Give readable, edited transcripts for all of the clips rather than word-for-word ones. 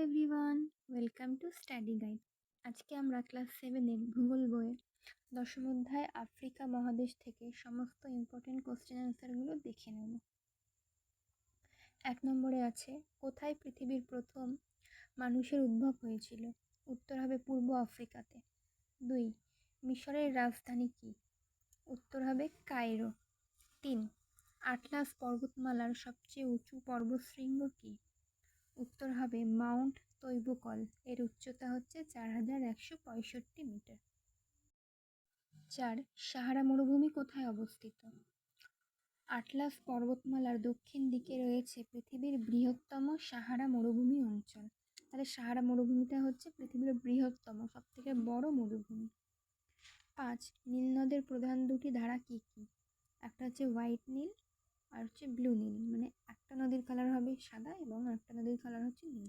Everyone, welcome to study guide. আজকে আমরা class 7-এর ভূগোল বইয়ে দশম অধ্যায় আফ্রিকা মহাদেশ থেকে সমস্ত ইম্পর্টেন্ট কোশ্চেন অ্যান্সারগুলো দেখে নেব। 1 নম্বরে আছে, কোথায় পৃথিবীর প্রথম মানুষের উদ্ভব হয়েছিল? উত্তর হবে পূর্ব আফ্রিকাতে। 2, মিশরের রাজধানী কি? উত্তর হবে কায়রো। 3, আটলাস পর্বতমালার সবচেয়ে উঁচু পর্বতশৃঙ্গ কি? উত্তর হবে মাউন্ট তৈবুকল। এর উচ্চতা হচ্ছে 4165 মিটার। 4, সাহারা মরুভূমি কোথায় অবস্থিত? আটলাস পর্বতমালার দক্ষিণ দিকে রয়েছে পৃথিবীর বৃহত্তম সাহারা মরুভূমি অঞ্চল। তাহলে সাহারা মরুভূমিটা হচ্ছে পৃথিবীর বৃহত্তম সবথেকে বড় মরুভূমি। 5, নীল নদের প্রধান দুটি ধারা কি কি? একটা হচ্ছে হোয়াইট নীল আর হচ্ছে ব্লু নীল, মানে একটা নদীর কালার হবে সাদা এবং একটা নদীর কালার হচ্ছে নীল।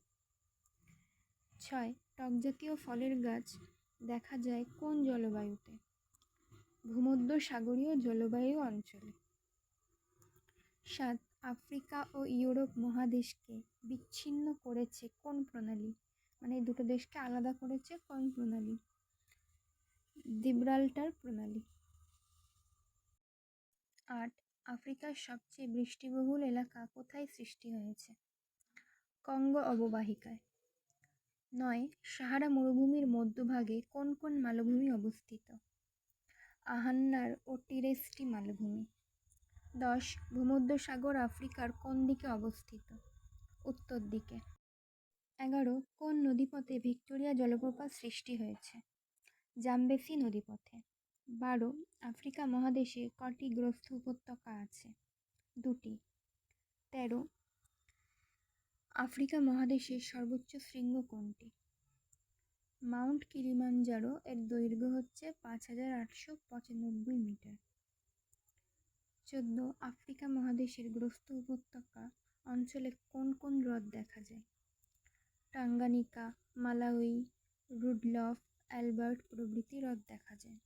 6, টক জাতীয় ফলের গাছ দেখা যায় কোন জলবায়ুতে? ভূমধ্য সাগরীয় জলবায়ু অঞ্চলে। 7, আফ্রিকা ও ইউরোপ মহাদেশকে বিচ্ছিন্ন করেছে কোন প্রণালী? মানে এই দুটো দেশকে আলাদা করেছে কোন প্রণালী? জিব্রাল্টার প্রণালী। 8, আফ্রিকার সবচেয়ে বৃষ্টিবহুল এলাকা কোথায় সৃষ্টি হয়েছে? কঙ্গো অববাহিকায়। 9, সাহারা মরুভূমির মধ্যভাগে কোন কোন মালভূমি অবস্থিত? আহান্নার ও টিরেস্টি মালভূমি। 10, ভূমধ্যসাগর আফ্রিকার কোন দিকে অবস্থিত? উত্তর দিকে। 11, কোন নদীপথে ভিক্টোরিয়া জলপ্রপাত সৃষ্টি হয়েছে? জামবেসি নদীপথে। 12, আফ্রিকা মহাদেশে কটি গ্রস্ত উপত্যকা আছে? 2টি। 13, আফ্রিকা মহাদেশের সর্বোচ্চ শৃঙ্গ কোনটি? Mount Kilimanjaro. এর দৈর্ঘ্য হচ্ছে 5895 মিটার। 14, আফ্রিকা মহাদেশের গ্রস্ত উপত্যকা অঞ্চলে কোন কোন হ্রদ দেখা যায়? টাঙ্গানিকা, মালাউই, রুডলফ, অ্যালবার্ট প্রভৃতি হ্রদ দেখা যায়।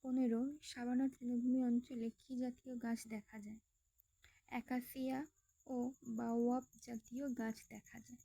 15, সাভানা তৃণভূমি অঞ্চলে কী জাতীয় গাছ দেখা যায়? অ্যাকাসিয়া ও বাওয়াব জাতীয় গাছ দেখা যায়।